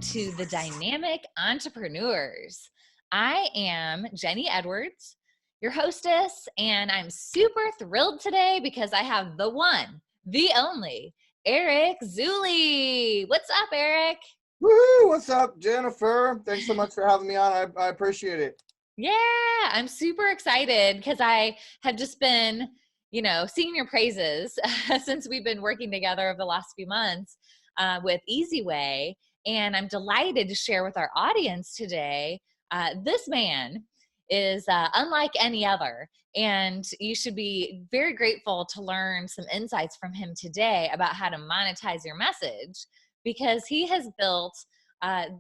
to the Dynamic Entrepreneurs. I am Jenny Edwards, your hostess, and I'm super thrilled today because I have the one, the only, Eric Zuley. What's up, Eric? Woo! What's up, Jennifer? Thanks so much for having me on. I appreciate it. Yeah, I'm super excited because I have just been, singing your praises since we've been working together over the last few months with Easy Way. And I'm delighted to share with our audience today. This man is unlike any other. And you should be very grateful to learn some insights from him today about how to monetize your message, because he has built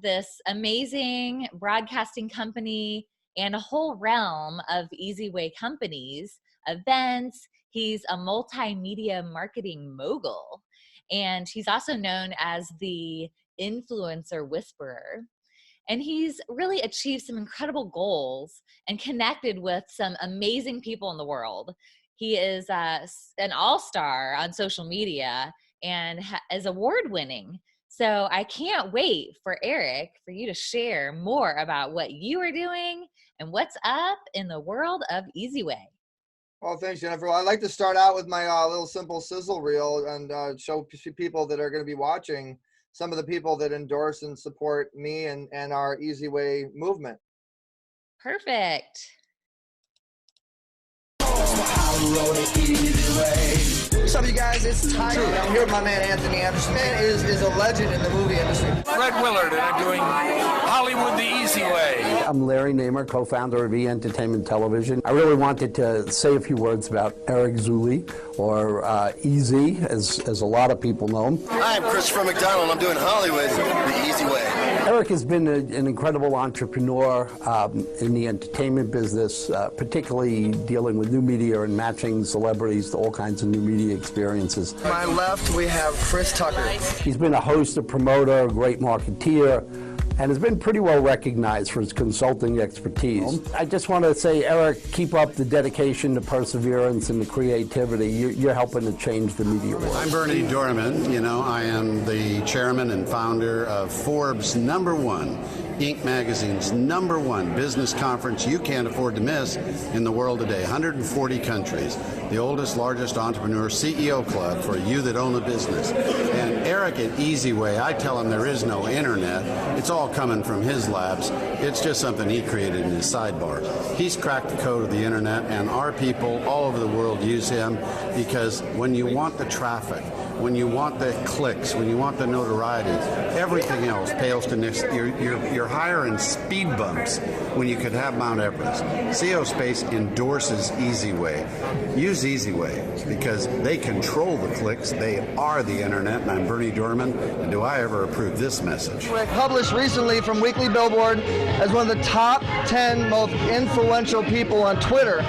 this amazing broadcasting company and a whole realm of Easy Way companies, events. He's a multimedia marketing mogul. And he's also known as the influencer whisperer. And he's really achieved some incredible goals and connected with some amazing people in the world. He is an all-star on social media and is award-winning. So I can't wait for Eric, for you to share more about what you are doing and what's up in the world of Easy Way. Well, thanks, Jennifer. I'd like to start out with my little simple sizzle reel and show people that are going to be watching some of the people that endorse and support me and our Easy Way movement. Perfect. What's up, you guys? It's Tiger. I'm here with my man, Anthony Anderson. Man is a legend in the movie industry. Fred Willard, and I'm doing Hollywood the Easy Way. I'm Larry Namer, co-founder of E! Entertainment Television. I really wanted to say a few words about Eric Zuley, or Easy, as a lot of people know him. Hi, I'm Christopher McDonald. I'm doing Hollywood the Easy Way. Eric has been an incredible entrepreneur in the entertainment business, particularly dealing with new media and matching celebrities to all kinds of new media experiences. To my left, we have Chris Tucker. He's been a host, a promoter, a great marketeer, and has been pretty well recognized for his consulting expertise. I just want to say, Eric, keep up the dedication, the perseverance, and the creativity. You're helping to change the media world. I'm Bernie Dorman. I am the chairman and founder of Forbes' #1, Inc. magazine's #1 business conference you can't afford to miss in the world today. 140 countries. The oldest, largest entrepreneur CEO club for you that own a business. And Eric at Easy Way, I tell him there is no internet. It's all coming from his labs. It's just something he created in his sidebar. He's cracked the code of the internet, and our people all over the world use him because when you want the traffic, when you want the clicks, when you want the notoriety, everything else pales to nix. You're higher in speed bumps when you could have Mount Everest. CO Space endorses Easy Way. Use Easy Way because they control the clicks. They are the internet, and I'm Bernie Dorman, and do I ever approve this message? Published recently from Weekly Billboard as one of the top 10 most influential people on Twitter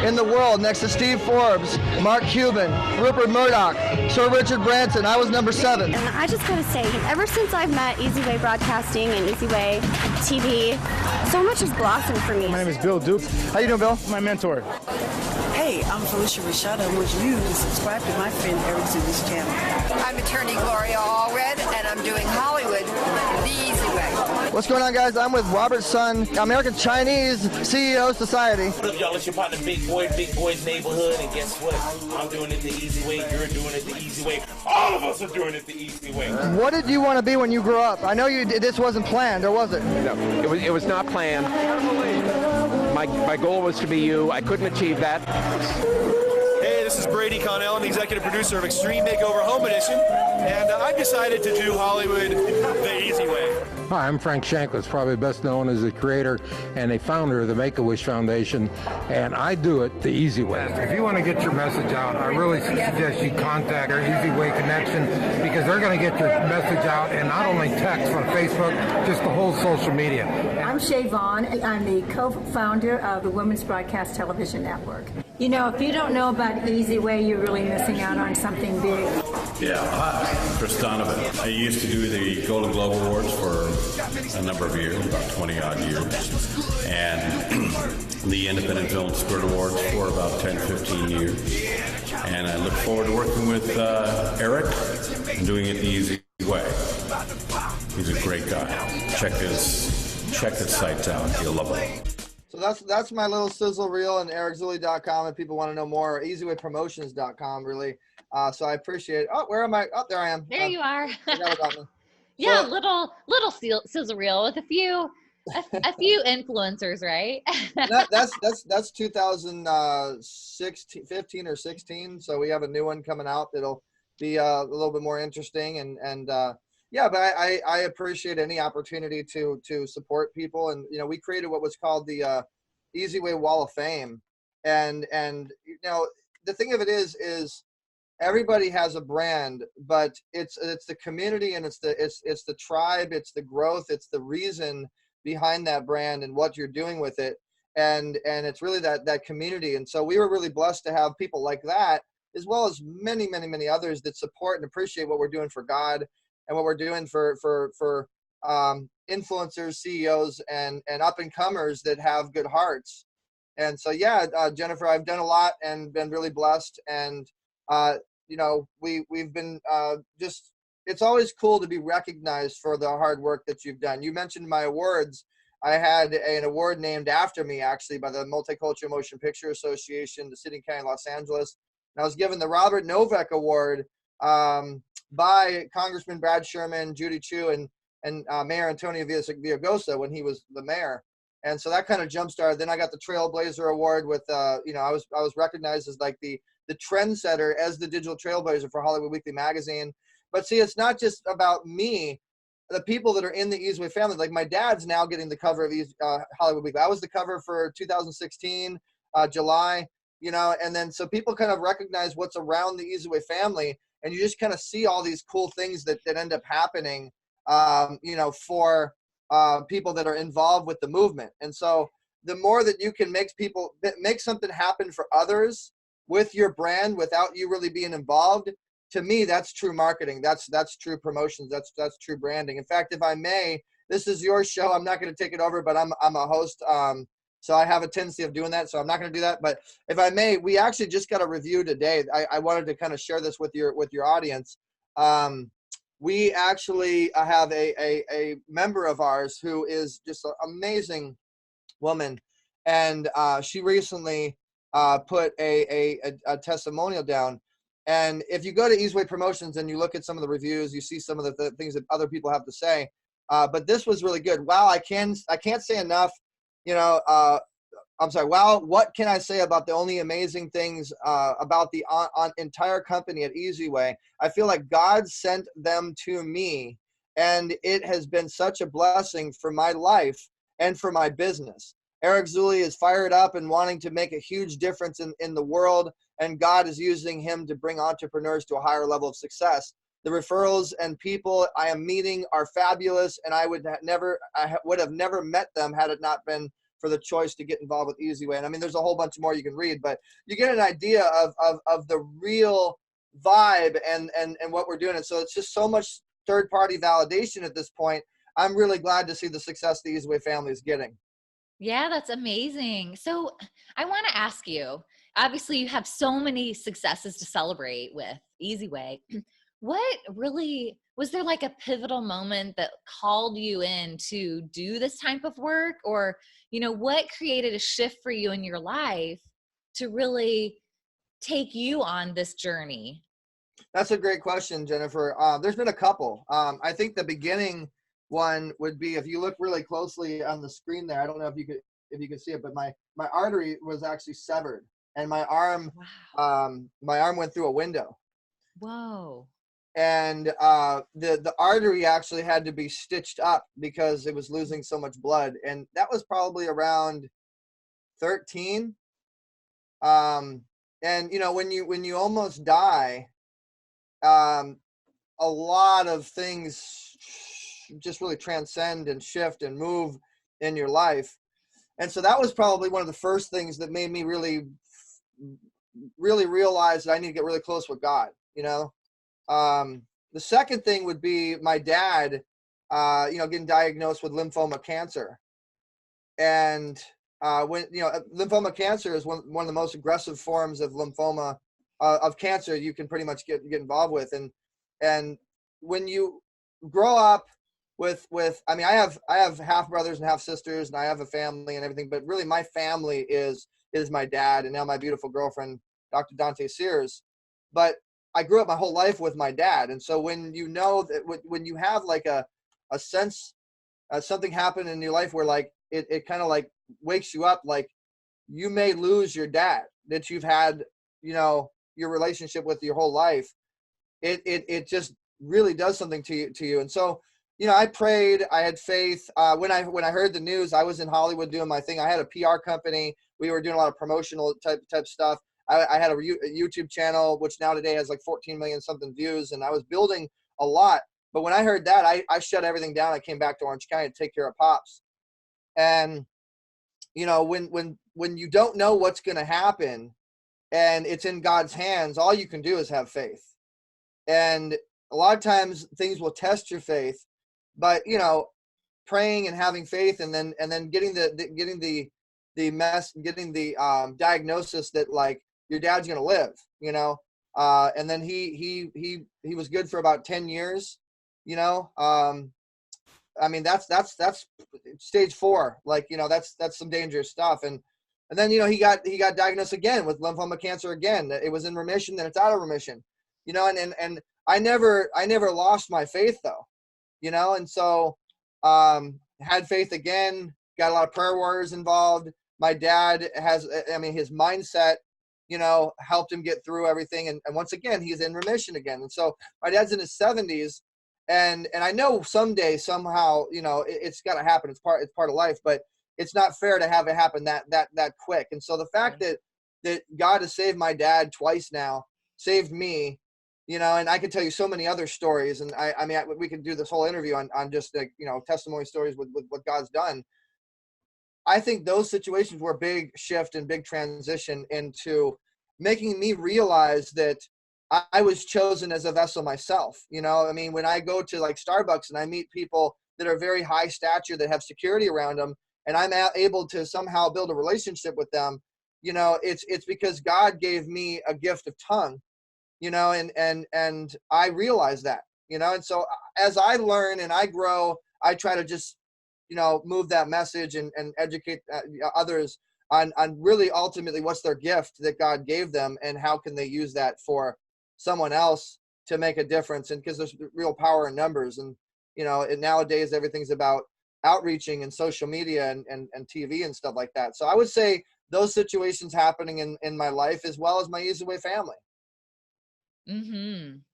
in the world, next to Steve Forbes, Mark Cuban, Rupert Murdoch, Sir Richard Branson. I was number 7. And I just gotta say, ever since I've met Easy Way Broadcasting and Easy Way TV, so much has blossomed for me. My name is Bill Duke. How you doing, Bill? My mentor. Hey, I'm Felicia Rashada. Would you subscribe to my friend Eric Zuley's channel? I'm attorney Gloria Allred, and I'm doing Hollywood the Easy Way. What's going on, guys? I'm with Robert Sun, American Chinese CEO Society. What up, y'all? It's your partner, Big Boy's Neighborhood, and guess what? I'm doing it the easy way. You're doing it the easy way. All of us are doing it the easy way. What did you want to be when you grew up? I know this wasn't planned, or was it? No, it was not planned. My goal was to be you. I couldn't achieve that. Hey, this is Brady Connell. I'm the executive producer of Extreme Makeover Home Edition, and I've decided to do Hollywood the easy way. Hi, I'm Frank Shankless, probably best known as the creator and a founder of the Make-A-Wish Foundation, and I do it the easy way. If you want to get your message out, I really suggest you contact our Easy Way Connection, because they're going to get your message out, and not only text on Facebook, just the whole social media. I'm Shay Vaughn. I'm the co-founder of the Women's Broadcast Television Network. If you don't know about Easy Way, you're really missing out on something big. Yeah, hi, Chris Donovan. I used to do the Golden Globe Awards for a number of years, about 20-odd years, and the Independent Film Spirit Awards for about 10, 15 years. And I look forward to working with Eric and doing it the easy way. He's a great guy. Check his sites out. You'll love it. So that's my little sizzle reel, and ericzuley.com if people want to know more, or easywaypromotions.com really. So I appreciate it. Oh, where am I? Oh, there I am. There you are. Forgot about me. Yeah, So, little sizzle reel with a few influencers, right? that's 2016, 15 or 16. So we have a new one coming out that'll be a little bit more interesting, and yeah, but I appreciate any opportunity to support people. And we created what was called the Easy Way Wall of Fame, and the thing of it is everybody has a brand, but it's the community, and it's the tribe, it's the growth, it's the reason behind that brand and what you're doing with it, and it's really that community. And so we were really blessed to have people like that, as well as many others that support and appreciate what we're doing for God and what we're doing for influencers, CEOs, and up and comers that have good hearts. And so yeah, Jennifer, I've done a lot and been really blessed, and we've been just, it's always cool to be recognized for the hard work that you've done. You mentioned my awards. I had an award named after me, actually, by the Multicultural Motion Picture Association, the City and County of Los Angeles. And I was given the Robert Novak Award by Congressman Brad Sherman, Judy Chu, and Mayor Antonio Villaraigosa when he was the mayor. And so that kind of jump-started. Then I got the Trailblazer Award with, I was recognized as like the trendsetter as the digital trailblazer for Hollywood Weekly Magazine. But see, it's not just about me. The people that are in the Easy Way family, like my dad's now getting the cover of Hollywood Weekly. I was the cover for 2016, July, and then so people kind of recognize what's around the Easy Way family, and you just kind of see all these cool things that end up happening, for people that are involved with the movement. And so the more that you can make something happen for others with your brand without you really being involved, to me, that's true marketing. That's true promotions. That's true branding. In fact, if I may, this is your show. I'm not going to take it over, but I'm a host. So I have a tendency of doing that. So I'm not going to do that. But if I may, we actually just got a review today. I wanted to kind of share this with your audience. We actually have a member of ours who is just an amazing woman, and she recently put a testimonial down. And if you go to Easy Way Promotions and you look at some of the reviews, you see some of the things that other people have to say. But this was really good. Wow, I can't say enough. I'm sorry. Wow, what can I say about the only amazing things about the entire company at Easy Way? I feel like God sent them to me, and it has been such a blessing for my life and for my business. Eric Zuley is fired up and wanting to make a huge difference in the world, and God is using him to bring entrepreneurs to a higher level of success. The referrals and people I am meeting are fabulous, and I would have never met them had it not been for the choice to get involved with Easy Way. And I mean, there's a whole bunch more you can read, but you get an idea of the real vibe and what we're doing. And so it's just so much third-party validation at this point. I'm really glad to see the success the Easy Way family is getting. Yeah, that's amazing. So I want to ask you, obviously you have so many successes to celebrate with Easy Way. What really, was there like a pivotal moment that called you in to do this type of work? Or, what created a shift for you in your life to really take you on this journey? That's a great question, Jennifer. There's been a couple. I think the beginning one would be, if you look really closely on the screen there, I don't know if you could see it, but my artery was actually severed, and my arm went through a window. Whoa. And the artery actually had to be stitched up because it was losing so much blood, and that was probably around 13. And when you almost die, a lot of things just really transcend and shift and move in your life. And so that was probably one of the first things that made me really realize that I need to get really close with God, The second thing would be my dad, getting diagnosed with lymphoma cancer. And when lymphoma cancer is one of the most aggressive forms of lymphoma, of cancer you can pretty much get involved with. And when you grow up I mean, I have half brothers and half sisters, and I have a family and everything, but really my family is my dad and now my beautiful girlfriend, Dr. Dante Sears. But I grew up my whole life with my dad. And so when you know that when you have like a sense, something happened in your life where like it kind of like wakes you up, like you may lose your dad that you've had, you know, your relationship with your whole life. It just really does something to you. And so, you know, I prayed, I had faith. When I heard the news, I was in Hollywood doing my thing. I had a PR company. We were doing a lot of promotional type stuff. I had a YouTube channel, which now today has like 14 million something views, and I was building a lot. But when I heard that, I shut everything down. I came back to Orange County to take care of Pops. And, you know, when you don't know what's going to happen and it's in God's hands, all you can do is have faith. And a lot of times things will test your faith, but, you know, praying and having faith, and then getting the diagnosis that like your dad's going to live, you know, and then he was good for about 10 years, you know. I mean, that's stage 4, like, you know, that's some dangerous stuff. And then, you know, he got diagnosed again with lymphoma cancer again. It was in remission, then it's out of remission, you know, and I never lost my faith though, you know. And so had faith again, got a lot of prayer warriors involved. My dad has, I mean, his mindset, you know, helped him get through everything. And once again, he's in remission again. And so my dad's in his 70s, and I know someday, somehow, you know, it's got to happen. It's part of life, but it's not fair to have it happen that quick. And so the fact that God has saved my dad twice now, saved me, you know, and I can tell you so many other stories. And I mean, we could do this whole interview on just like, you know, testimony stories with what God's done. I think those situations were a big shift and big transition into making me realize that I was chosen as a vessel myself. You know, I mean, when I go to like Starbucks and I meet people that are very high stature, that have security around them, and I'm able to somehow build a relationship with them, you know, it's because God gave me a gift of tongue, you know, and I realize that, you know. And so as I learn and I grow, I try to just, you know, move that message and educate others on really ultimately what's their gift that God gave them, and how can they use that for someone else to make a difference. And because there's real power in numbers. And, you know, and nowadays everything's about outreaching and social media and TV and stuff like that. So I would say those situations happening in my life, as well as my Easy Way family.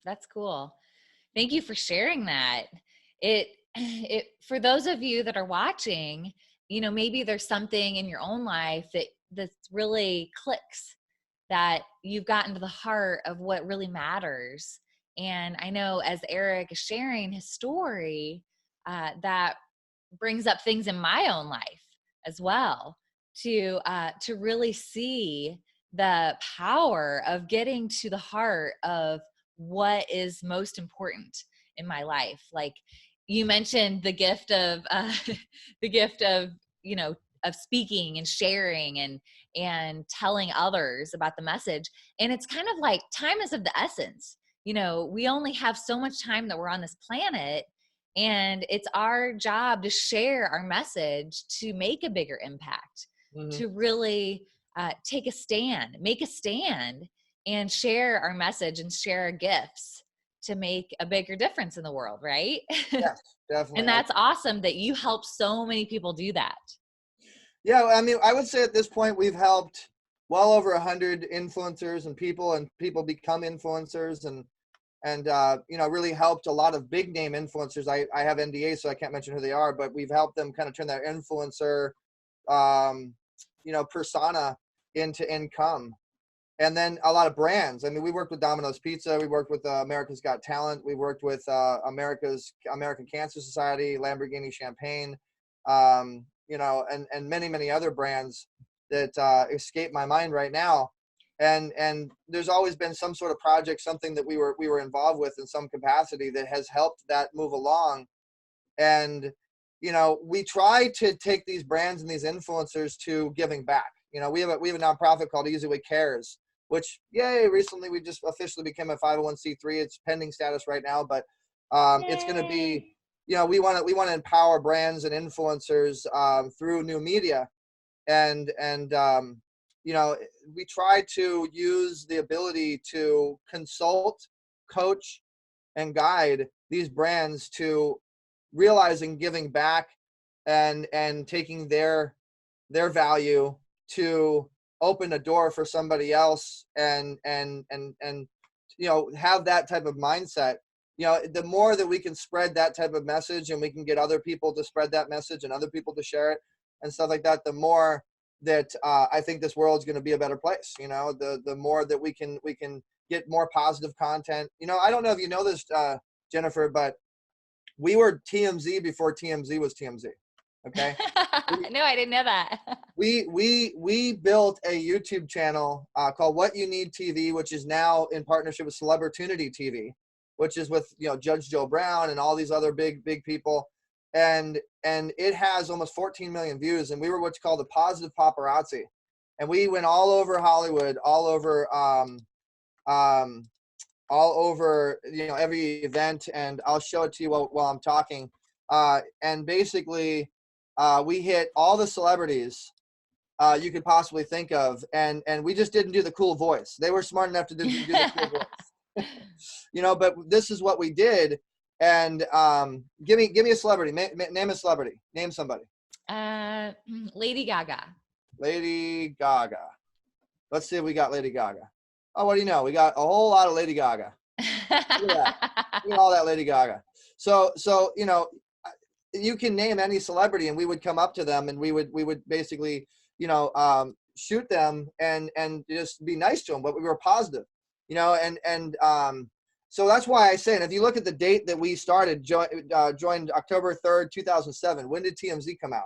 That's cool. Thank you for sharing that. It for those of you that are watching, you know, maybe there's something in your own life that's really clicks, that you've gotten to the heart of what really matters. And I know as Eric is sharing his story, that brings up things in my own life as well, to really see the power of getting to the heart of what is most important in my life. Like you mentioned the gift of you know, of speaking and sharing and telling others about the message. And it's kind of like time is of the essence. You know, we only have so much time that we're on this planet, and it's our job to share our message to make a bigger impact, to really make a stand and share our message and share our gifts to make a bigger difference in the world, right? Yes, definitely. And that's awesome that you help so many people do that. Yeah, I mean, I would say at this point we've helped well over 100 influencers and people become influencers, and you know, really helped a lot of big name influencers. I have NDA, so I can't mention who they are, but we've helped them kind of turn their influencer, you know, persona into income. And then a lot of brands. I mean, we worked with Domino's Pizza. We worked with America's Got Talent. We worked with American Cancer Society, Lamborghini Champagne, you know, and many, many other brands that escape my mind right now. And there's always been some sort of project, something that we were involved with in some capacity that has helped that move along. And, you know, we try to take these brands and these influencers to giving back. You know, we have a nonprofit called Easy Way Cares, which, yay, recently we just officially became a 501c3. It's pending status right now, but it's going to be we want to empower brands and influencers through new media, and we try to use the ability to consult, coach, and guide these brands to realizing giving back and taking their value to open a door for somebody else, and have that type of mindset. The more that we can spread that type of message, and we can get other people to spread that message and other people to share it and stuff like that, the more that I think this world's going to be a better place. The more that we can get more positive content. I don't know if you know this, Jennifer, but we were TMZ before TMZ was TMZ. Okay. No, I didn't know that. We built a YouTube channel called What You Need TV, which is now in partnership with Celebritunity TV, which is with Judge Joe Brown and all these other big people, and it has almost 14 million views. And we were what's called the positive paparazzi, and we went all over Hollywood, all over every event, and I'll show it to you while I'm talking. And basically, we hit all the celebrities you could possibly think of, and we just didn't do the cool voice. They were smart enough to do the cool voice. But this is what we did. And give me a celebrity. Name a celebrity. Name somebody. Lady Gaga. Lady Gaga. Let's see if we got Lady Gaga. Oh, what do you know? We got a whole lot of Lady Gaga. Look at that. Look at all that Lady Gaga. So you can name any celebrity, and we would come up to them, and we would basically shoot them and just be nice to them, but we were positive, so that's why I say, and if you look at the date that we started, joined October 3rd, 2007. When did TMZ come out?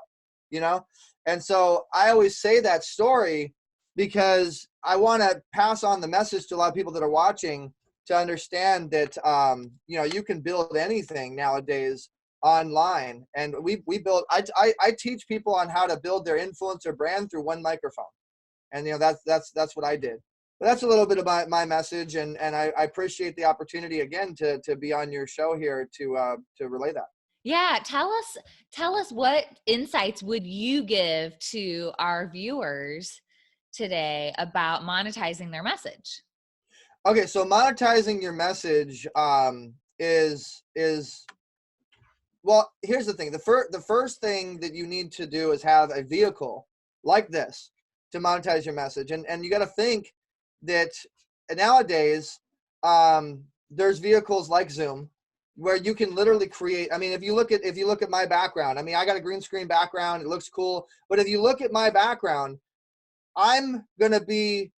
And so I always say that story because I want to pass on the message to a lot of people that are watching to understand that you can build anything nowadays online. And we build. I teach people on how to build their influencer brand through one microphone, and that's what I did. But that's a little bit about my message, and I appreciate the opportunity again to be on your show here to relay that. Yeah, tell us what insights would you give to our viewers today about monetizing their message? Okay, so monetizing your message is well, here's the thing. The first thing that you need to do is have a vehicle like this to monetize your message, and you got to think that nowadays there's vehicles like Zoom where you can literally create. I mean, if you look at my background, I mean, I got a green screen background. It looks cool, but if you look at my background, I'm gonna be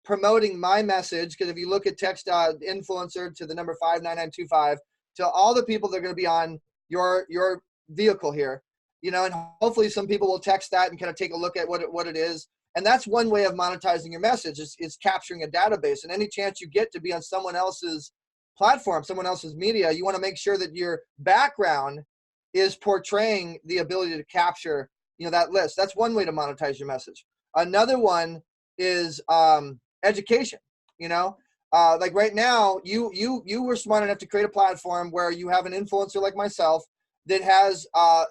promoting my message, because if you look at text influencer to the number 59925 to all the people that are going to be on your vehicle here, and hopefully some people will text that and kind of take a look at what it is. And that's one way of monetizing your message is capturing a database. And any chance you get to be on someone else's platform, someone else's media, you want to make sure that your background is portraying the ability to capture, that list. That's one way to monetize your message. Another one is education. Like right now, you were smart enough to create a platform where you have an influencer like myself that has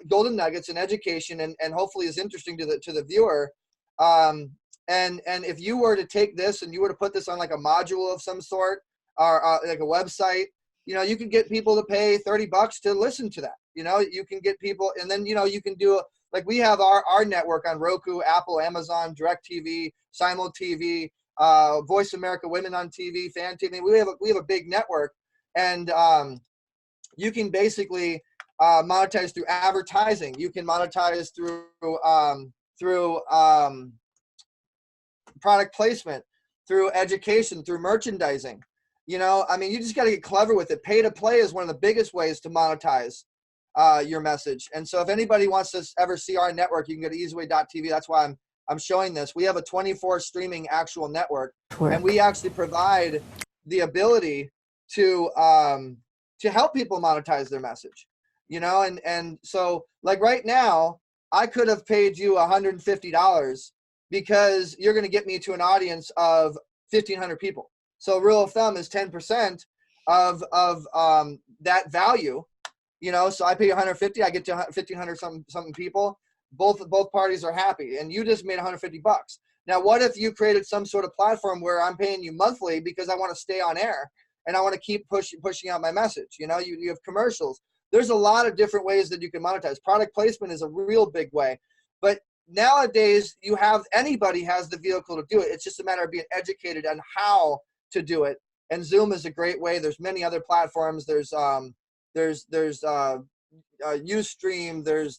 golden nuggets in education and hopefully is interesting to the viewer. And if you were to take this and you were to put this on like a module of some sort, or like a website, you can get people to pay $30 to listen to that. You can get people, and then you can do like we have our network on Roku, Apple, Amazon, DirecTV, Simul TV, Voice America Women on TV, Fan TV. We have a big network, and you can basically monetize through advertising. You can monetize through product placement, through education, through merchandising. I mean, you just got to get clever with it. Pay to play is one of the biggest ways to monetize your message. And so if anybody wants to ever see our network, you can go to easyway.tv. That's why I'm showing this. We have a 24 streaming actual network, and we actually provide the ability to help people monetize their message, and so like right now, I could have paid you $150 because you're going to get me to an audience of 1,500 people. So rule of thumb is 10% of that value So I pay 150, I get to 1,500 something people. Both parties are happy, and you just made 150 bucks. Now, what if you created some sort of platform where I'm paying you monthly because I want to stay on air and I want to keep pushing out my message? You have commercials. There's a lot of different ways that you can monetize. Product placement is a real big way, but nowadays anybody has the vehicle to do it. It's just a matter of being educated on how to do it. And Zoom is a great way. There's many other platforms. There's Ustream. There's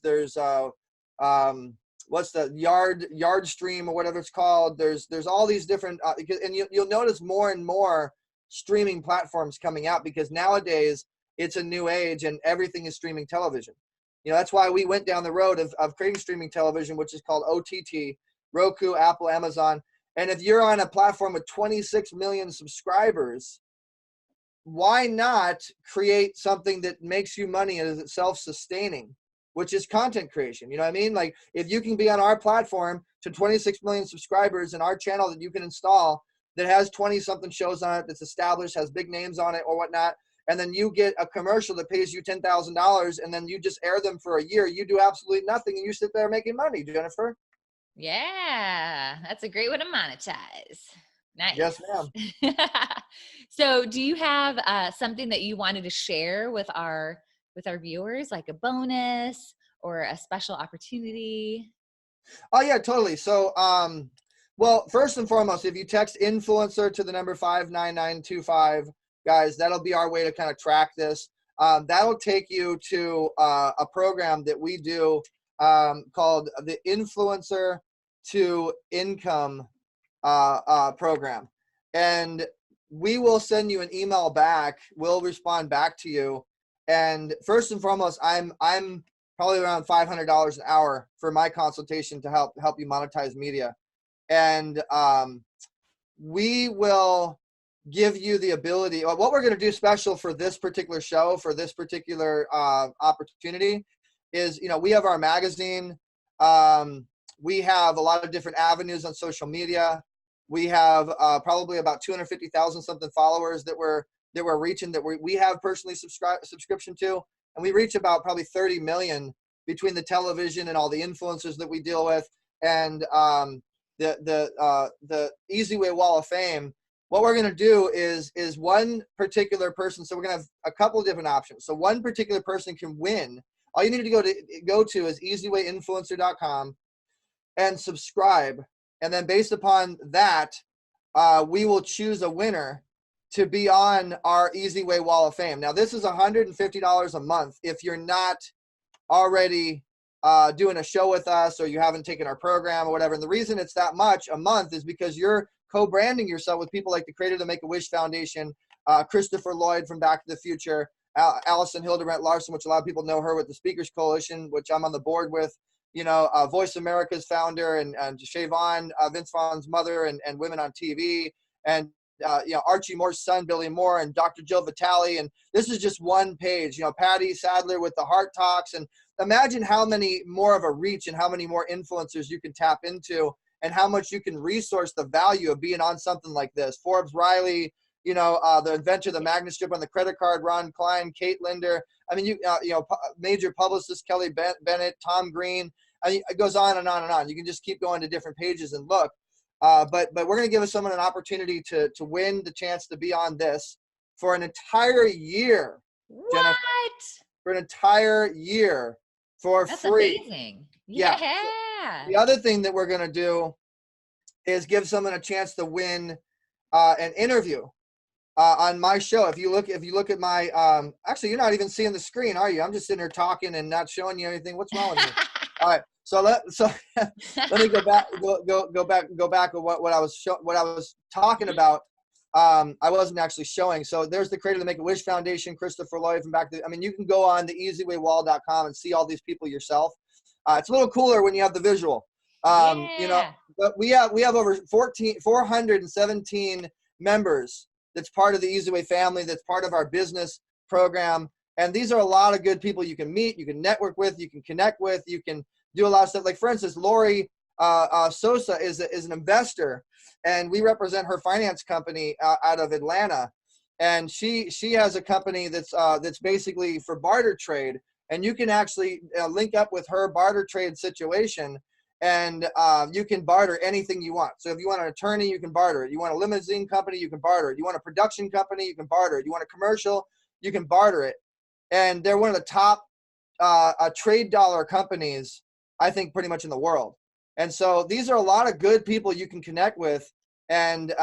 what's the yard stream or whatever it's called. There's all these different and you'll notice more and more streaming platforms coming out, because nowadays it's a new age and everything is streaming television. That's why we went down the road of creating streaming television, which is called OTT, Roku, Apple, Amazon. And if you're on a platform with 26 million subscribers, why not create something that makes you money and is self-sustaining, which is content creation? You know what I mean? Like, if you can be on our platform to 26 million subscribers and our channel that you can install that has 20-something shows on it, that's established, has big names on it or whatnot, and then you get a commercial that pays you $10,000 and then you just air them for a year, you do absolutely nothing and you sit there making money, Jennifer. Yeah, that's a great way to monetize. Nice. Yes, ma'am. So do you have something that you wanted to share with our viewers, like a bonus or a special opportunity? Oh yeah, totally. So well, first and foremost, if you text influencer to the number 59925, guys, that'll be our way to kind of track this. That'll take you to a program that we do called the Influencer to Income program. And we will send you an email back. We'll respond back to you. And first and foremost, I'm probably around $500 an hour for my consultation to help you monetize media. And we will give you the ability, what we're going to do special for this particular show, for this particular opportunity is, we have our magazine. We have a lot of different avenues on social media. We have probably about 250,000 something followers that we're reaching, that we have personally subscription to, and we reach about probably 30 million between the television and all the influencers that we deal with, and the Easy Way Wall of Fame. What we're going to do is one particular person. So we're going to have a couple of different options. So one particular person can win. All you need to go to is easywayinfluencer.com and subscribe. And then based upon that, we will choose a winner to be on our Easy Way Wall of Fame. Now, this is $150 a month if you're not already doing a show with us, or you haven't taken our program or whatever. And the reason it's that much a month is because you're co-branding yourself with people like the creator of the Make-A-Wish Foundation, Christopher Lloyd from Back to the Future, Allison Hildebrandt Larson, which a lot of people know her with the Speakers Coalition, which I'm on the board with, Voice America's founder, and Shavon, Vince Vaughn's mother, and Women on TV, and Archie Moore's son, Billy Moore, and Dr. Jill Vitale. And this is just one page, Patty Sadler with the Heart Talks. And imagine how many more of a reach and how many more influencers you can tap into, and how much you can resource the value of being on something like this. Forbes Riley, the inventor of the magnet strip on the credit card, Ron Klein, Kate Linder. I mean, major publicist Kelly Bennett, Tom Green. I mean, it goes on and on and on. You can just keep going to different pages and look. But we're going to give someone an opportunity to win the chance to be on this for an entire year. What? Jennifer, for an entire year for That's free. Amazing. Yeah. Yeah. The other thing that we're going to do is give someone a chance to win an interview on my show. If you look at my, actually, you're not even seeing the screen, are you? I'm just sitting here talking and not showing you anything. What's wrong with me? All right. So let me go back to what I was talking about. I wasn't actually showing. So there's the creator of the Make-A-Wish Foundation, Christopher Lloyd from Back to. I mean, you can go on the easywaywall.com and see all these people yourself. It's a little cooler when you have the visual. But we have over 417 members. That's part of the Easy Way family. That's part of our business program. And these are a lot of good people you can meet, you can network with, you can connect with, you can do a lot of stuff. Like, for instance, Lori Sosa is an investor, and we represent her finance company out of Atlanta. and she has a company that's basically for barter trade, and you can actually link up with her barter trade situation, and you can barter anything you want. So if you want an attorney, you can barter it. You want a limousine company, you can barter it. You want a production company, you can barter it. You want a commercial, you can barter it. And they're one of the top trade dollar companies, I think, pretty much in the world. And so these are a lot of good people you can connect with. And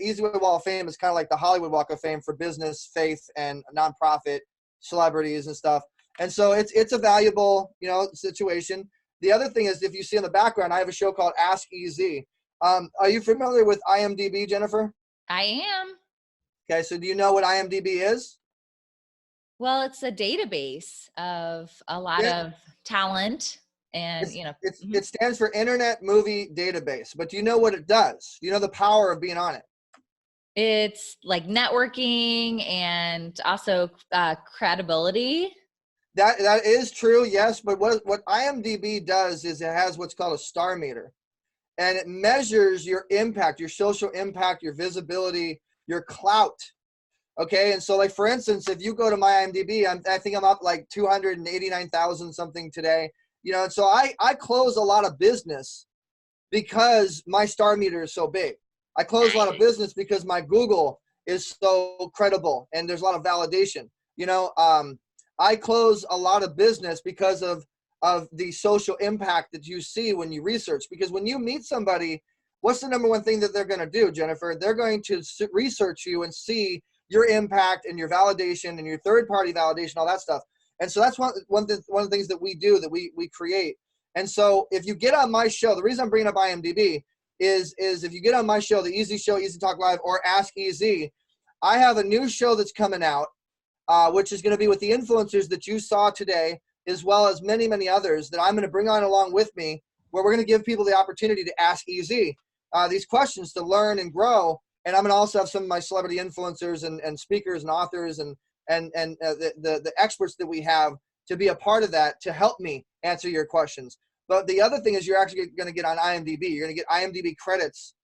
Easy Way Wall of Fame is kind of like the Hollywood Walk of Fame for business, faith, and nonprofit celebrities and stuff. And so it's a valuable, situation. The other thing is, if you see in the background, I have a show called Ask EZ. Are you familiar with IMDb, Jennifer? I am. Okay, so do you know what IMDb is? Well, it's a database of a lot of talent, and it stands for Internet Movie Database. But do you know what it does? You know the power of being on it. It's like networking and also credibility. That is true, yes. But what IMDb does is it has what's called a star meter, and it measures your impact, your social impact, your visibility, your clout. Okay, and so like for instance, if you go to my IMDb, I think I'm up like 289,000 something today. And so I close a lot of business because my star meter is so big. I close a lot of business because my Google is so credible and there's a lot of validation. I close a lot of business because of the social impact that you see when you research. Because when you meet somebody, what's the number one thing that they're going to do, Jennifer? They're going to research you and see your impact and your validation and your third-party validation, all that stuff. And so that's one of the things that we do, that we create. And so if you get on my show, the reason I'm bringing up IMDb is if you get on my show, the Easy Show, Easy Talk Live, or Ask Easy, I have a new show that's coming out, which is going to be with the influencers that you saw today, as well as many, many others that I'm going to bring on along with me, where we're going to give people the opportunity to ask Easy these questions to learn and grow. And I'm going to also have some of my celebrity influencers and speakers and authors and the experts that we have to be a part of that, to help me answer your questions. But the other thing is, you're actually going to get on IMDb. You're going to get IMDb credits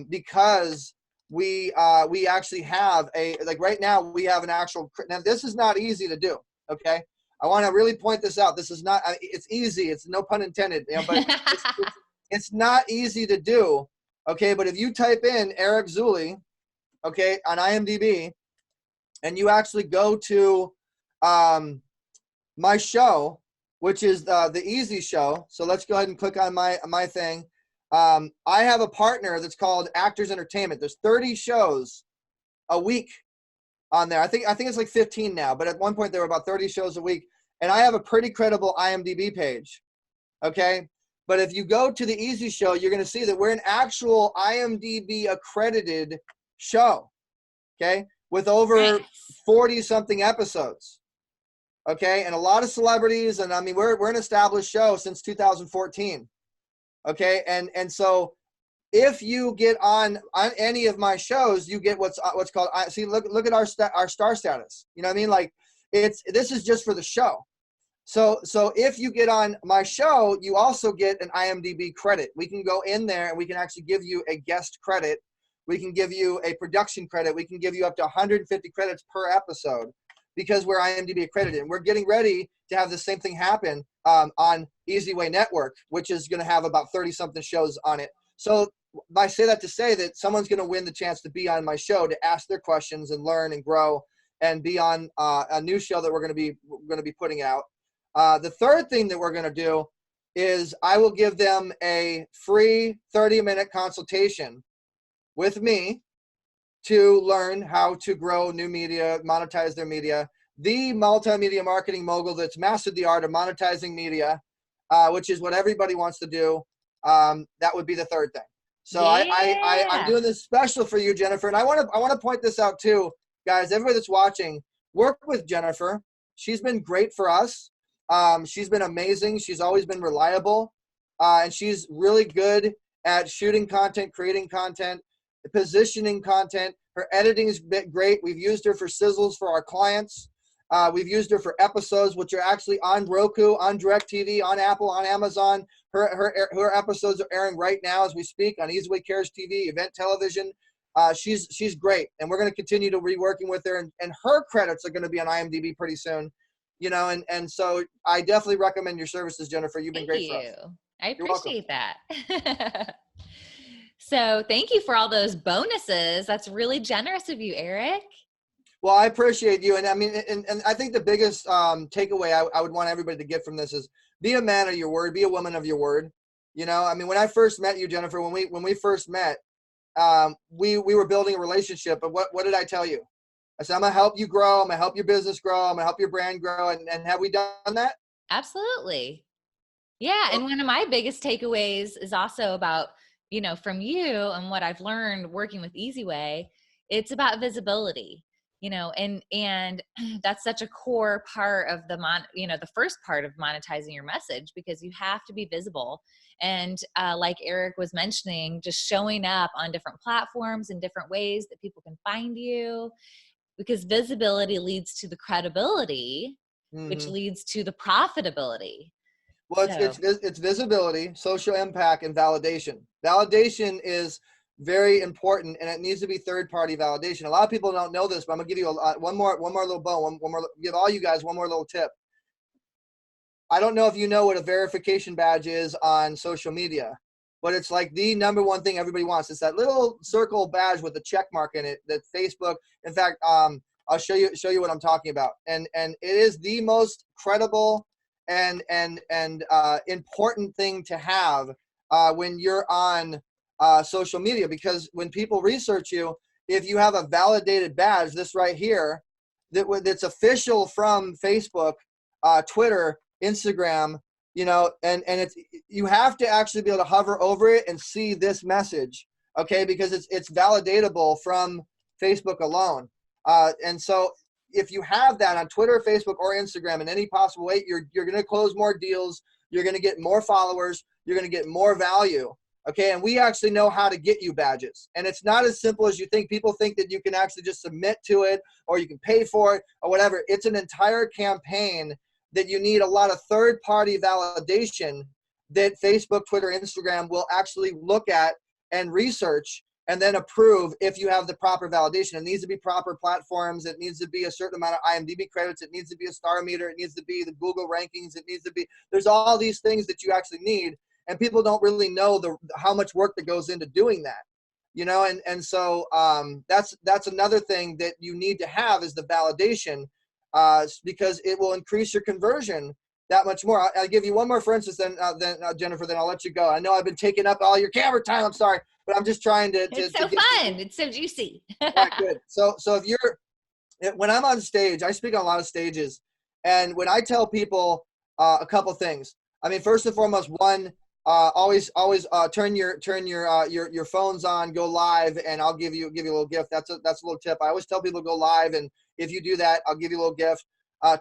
because we actually have right now we have an actual. Now this is not easy to do. Okay, I want to really point this out. This is not. It's easy. It's no pun intended. But it's not easy to do. Okay, but if you type in Eric Zuley, okay, on IMDb, and you actually go to my show, which is the Easy Show. So let's go ahead and click on my thing. I have a partner that's called Actors Entertainment. There's 30 shows a week on there. I think it's like 15 now, but at one point there were about 30 shows a week. And I have a pretty credible IMDb page. Okay. But if you go to the Easy Show, you're going to see that we're an actual IMDb accredited show, okay, with over 40-something episodes, okay, and a lot of celebrities. And I mean, we're an established show since 2014, okay, and so if you get on any of my shows, you get what's called. See, look at our star status. You know what I mean? Like this is just for the show. So if you get on my show, you also get an IMDb credit. We can go in there and we can actually give you a guest credit. We can give you a production credit. We can give you up to 150 credits per episode because we're IMDb accredited. And we're getting ready to have the same thing happen on Easy Way Network, which is going to have about 30-something shows on it. So I say that to say that someone's going to win the chance to be on my show, to ask their questions and learn and grow and be on a new show that we're going to be putting out. The third thing that we're going to do is I will give them a free 30-minute consultation with me to learn how to grow new media, monetize their media. The multimedia marketing mogul that's mastered the art of monetizing media, which is what everybody wants to do. That would be the third thing. So yeah. I'm doing this special for you, Jennifer. And I want to point this out too, guys, everybody that's watching, work with Jennifer. She's been great for us. She's been amazing. She's always been reliable. And she's really good at shooting content, creating content, positioning content. Her editing is great. We've used her for sizzles for our clients. We've used her for episodes, which are actually on Roku, on DirecTV, on Apple, on Amazon. Her episodes are airing right now as we speak on Easy Way Cares TV, Event Television, she's great, and we're going to continue to be working with her, and her credits are going to be on IMDb pretty soon, and so I definitely recommend your services, Jennifer. You've been great for us. I appreciate that. So thank you for all those bonuses. That's really generous of you, Eric. Well, I appreciate you. And I mean, and I think the biggest takeaway I would want everybody to get from this is be a man of your word, be a woman of your word. I mean, when I first met you, Jennifer, when we first met, we were building a relationship. But what did I tell you? I said, I'm going to help you grow. I'm going to help your business grow. I'm going to help your brand grow. And have we done that? Absolutely. Yeah. And one of my biggest takeaways is also about, from you and what I've learned working with EasyWay, it's about visibility, and that's such a core part of the first part of monetizing your message, because you have to be visible. And like Eric was mentioning, just showing up on different platforms in different ways that people can find you, because visibility leads to the credibility, which leads to the profitability. Well, it's visibility, social impact, and validation. Validation is very important, and it needs to be third-party validation. A lot of people don't know this, but I'm gonna give you one more little bone. Give all you guys one more little tip. I don't know if you know what a verification badge is on social media, but it's like the number one thing everybody wants. It's that little circle badge with a check mark in it that Facebook. In fact, I'll show you what I'm talking about, and it is the most credible and important thing to have when you're on social media, because when people research you, if you have a validated badge, this right here, that's official from Facebook, Twitter, Instagram, and it's, you have to actually be able to hover over it and see this message, okay, because it's validatable from Facebook alone, and so if you have that on Twitter, Facebook, or Instagram in any possible way, you're going to close more deals, you're going to get more followers, you're going to get more value. Okay, and we actually know how to get you badges. And it's not as simple as you think. People think that you can actually just submit to it, or you can pay for it, or whatever. It's an entire campaign that you need a lot of third-party validation that Facebook, Twitter, Instagram will actually look at and research and then approve if you have the proper validation. It needs to be proper platforms. It needs to be a certain amount of IMDb credits. It needs to be a star meter. It needs to be the Google rankings. It needs to be, there's all these things that you actually need. And people don't really know how much work that goes into doing that, and so that's another thing that you need to have is the validation, because it will increase your conversion that much more. I'll give you one more for instance, then Jennifer, then I'll let you go. I know I've been taking up all your camera time. I'm sorry, but I'm just trying to. It's so fun. It's so juicy. Right, good. So when I'm on stage, I speak on a lot of stages, and when I tell people a couple things, I mean, first and foremost, one. Always turn your phones on, go live, and I'll give you a little gift. That's a little tip. I always tell people to go live, and if you do that, I'll give you a little gift.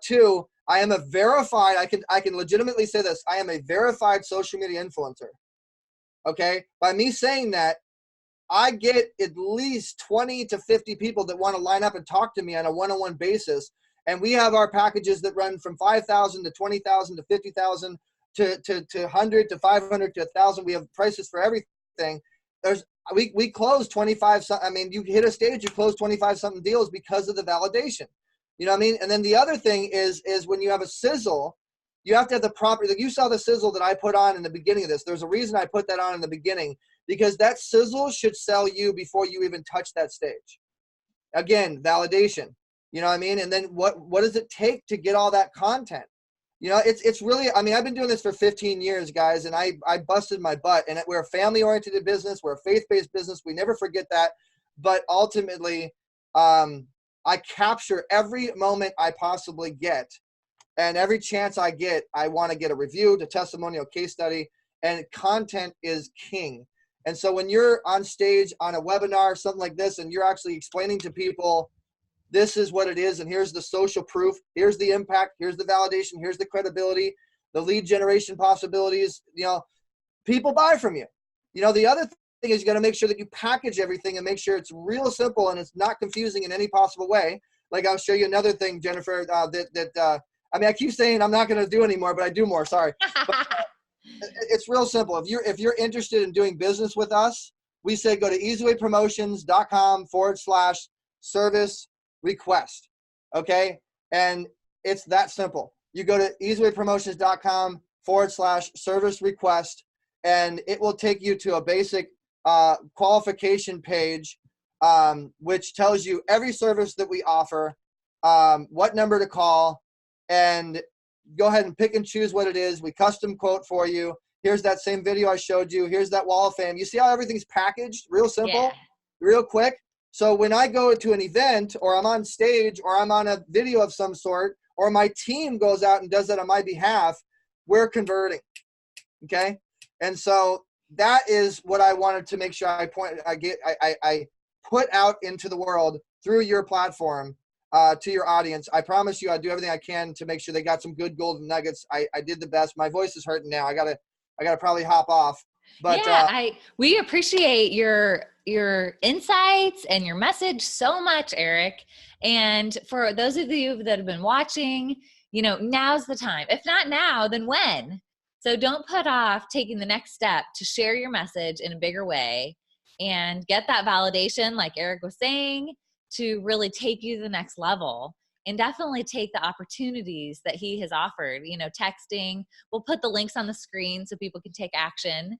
Two, I am a verified. I can legitimately say this. I am a verified social media influencer. Okay, by me saying that, I get at least 20 to 50 people that want to line up and talk to me on a one-on-one basis, and we have our packages that run from 5,000 to 20,000 to 50,000. To 100 to 500 to 1,000. We have prices for everything. We close 25. I mean, you hit a stage, you close 25 something deals because of the validation. You know what I mean? And then the other thing is when you have a sizzle, you have to have the proper. You saw the sizzle that I put on in the beginning of this. There's a reason I put that on in the beginning, because that sizzle should sell you before you even touch that stage. Again, validation. You know what I mean? And then what does it take to get all that content? It's really, I mean, I've been doing this for 15 years, guys, and I busted my butt. And we're a family-oriented business. We're a faith-based business. We never forget that. But ultimately, I capture every moment I possibly get. And every chance I get, I want to get a review, a testimonial, case study. And content is king. And so when you're on stage on a webinar, something like this, and you're actually explaining to people, this is what it is, and here's the social proof, here's the impact, here's the validation, here's the credibility, the lead generation possibilities, people buy from you. The other thing is you got to make sure that you package everything and make sure it's real simple and it's not confusing in any possible way. Like, I'll show you another thing, Jennifer, I mean, I keep saying I'm not going to do anymore, but I do more, sorry. But, it's real simple. If you're interested in doing business with us, we say go to easywaypromotions.com/service request. Okay? And it's that simple. You go to easywaypromotions.com/service request, and it will take you to a basic qualification page, which tells you every service that we offer, what number to call, and go ahead and pick and choose what it is. We custom quote for you. Here's that same video I showed you. Here's that wall of fame. You see how everything's packaged? Real simple, real quick. So when I go to an event, or I'm on stage, or I'm on a video of some sort, or my team goes out and does that on my behalf, we're converting, okay? And so that is what I wanted to make sure I put out into the world through your platform, to your audience. I promise you I do everything I can to make sure they got some good golden nuggets. I did the best. My voice is hurting now. I gotta probably hop off. But yeah, we appreciate your insights and your message so much, Eric. And for those of you that have been watching, now's the time. If not now, then when? So don't put off taking the next step to share your message in a bigger way and get that validation, like Eric was saying, to really take you to the next level. And definitely take the opportunities that he has offered, texting. We'll put the links on the screen so people can take action.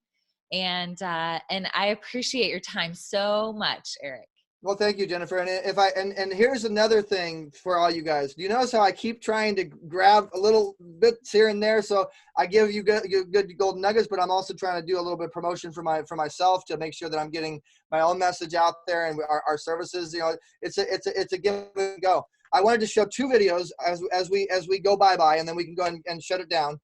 And I appreciate your time so much, Eric. Well, thank you, Jennifer. And here's another thing for all you guys. Do you notice how I keep trying to grab a little bits here and there? So I give you good golden nuggets, but I'm also trying to do a little bit of promotion for myself to make sure that I'm getting my own message out there and our services. It's a give and go. I wanted to show 2 videos as we go bye, and then we can go and shut it down.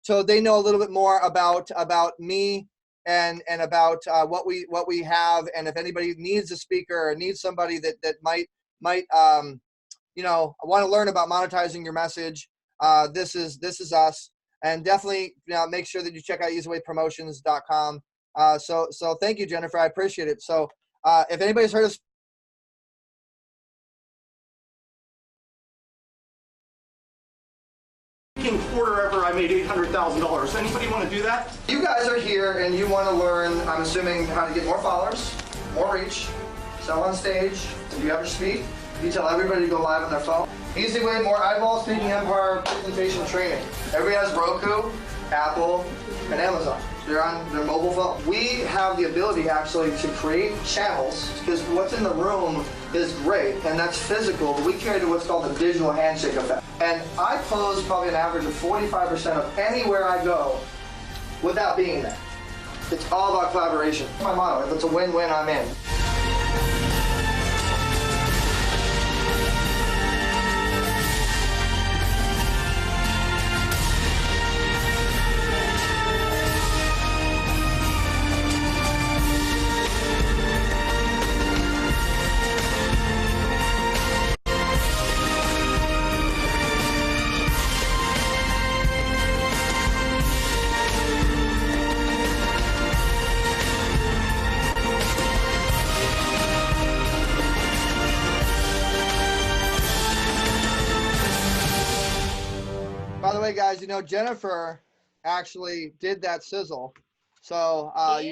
So they know a little bit more about me and about what we have, and if anybody needs a speaker or needs somebody that might want to learn about monetizing your message, this is us. And definitely make sure that you check out easywaypromotions.com. So thank you, Jennifer. I appreciate it. So if anybody's heard of quarter ever, I made $800,000. Anybody want to do that? You guys are here and you want to learn, I'm assuming, how to get more followers, more reach, sell on stage. If you ever speak, you tell everybody to go live on their phone. Easy way, more eyeball, speaking empire, presentation training. Everybody has Roku, Apple, and Amazon. They're on their mobile phone. We have the ability actually to create channels, because what's in the room is great, and that's physical, but we carry to what's called the digital handshake effect. And I close probably an average of 45% of anywhere I go without being there. It's all about collaboration. My motto, if it's a win-win, I'm in. By the way, guys, Jennifer actually did that sizzle. So I'm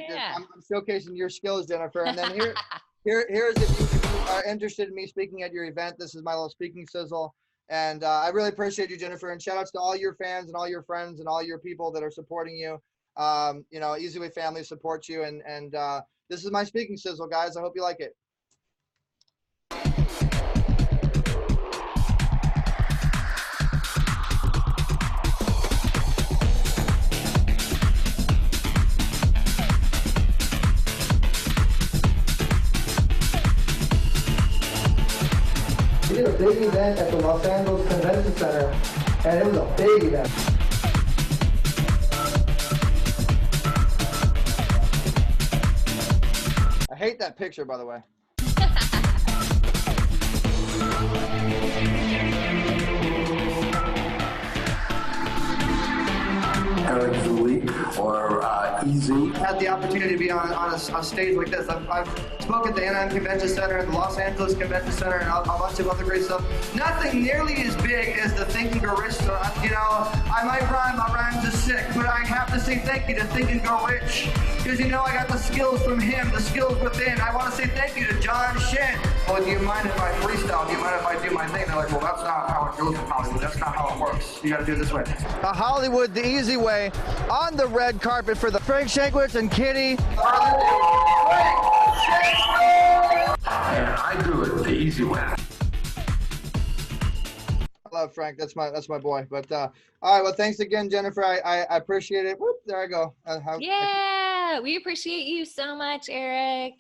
showcasing your skills, Jennifer. And then here's if you are interested in me speaking at your event, this is my little speaking sizzle. And I really appreciate you, Jennifer. And shout outs to all your fans and all your friends and all your people that are supporting you. Easy Way family supports you. And this is my speaking sizzle, guys. I hope you like it. We did a big event at the Los Angeles Convention Center, and it was a big event. I hate that picture, by the way. Eric Zuley, or Easy. had the opportunity to be on a stage like this. I've spoken at the Anaheim Convention Center and the Los Angeles Convention Center and a bunch of other great stuff. Nothing nearly as big as the Think and Grow Rich store. You know, I might rhyme, my rhymes are sick, but I have to say thank you to Think and Grow Rich. Because you know I got the skills from him, the skills within. I want to say thank you to John Shin. Well, do you mind if I freestyle? Do you mind if I do my thing? They're like, well, that's not how it goes in Hollywood. That's not how it works. You got to do it this way. Hollywood, the easy way, on the red carpet for the Frank Shankwitz and Kitty. And I do it the easy way. I love Frank. That's my boy. But all right. Well, thanks again, Jennifer. I appreciate it. Whoop, there I go. Yeah, we appreciate you so much, Eric.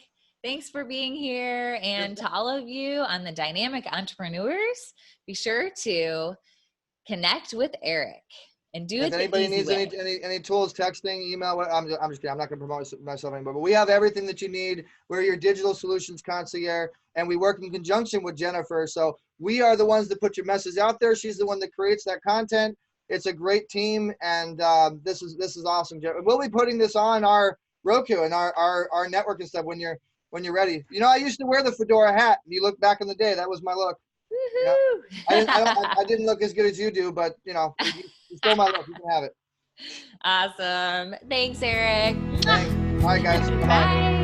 Thanks for being here. And to all of you on the Dynamic Entrepreneurs, be sure to connect with Eric and do it if anybody needs any tools, texting, email, I'm just kidding. I'm not going to promote myself anymore, but we have everything that you need. We're your digital solutions concierge, and we work in conjunction with Jennifer. So we are the ones that put your message out there. She's the one that creates that content. It's a great team, and this is awesome. We'll be putting this on our Roku and our network and stuff when you're ready. You know, I used to wear the fedora hat. If you look back in the day, that was my look. Yeah. I didn't look as good as you do, but you know, you stole my look. You can have it. Awesome. Thanks, Eric. Thanks. All right, guys. Bye.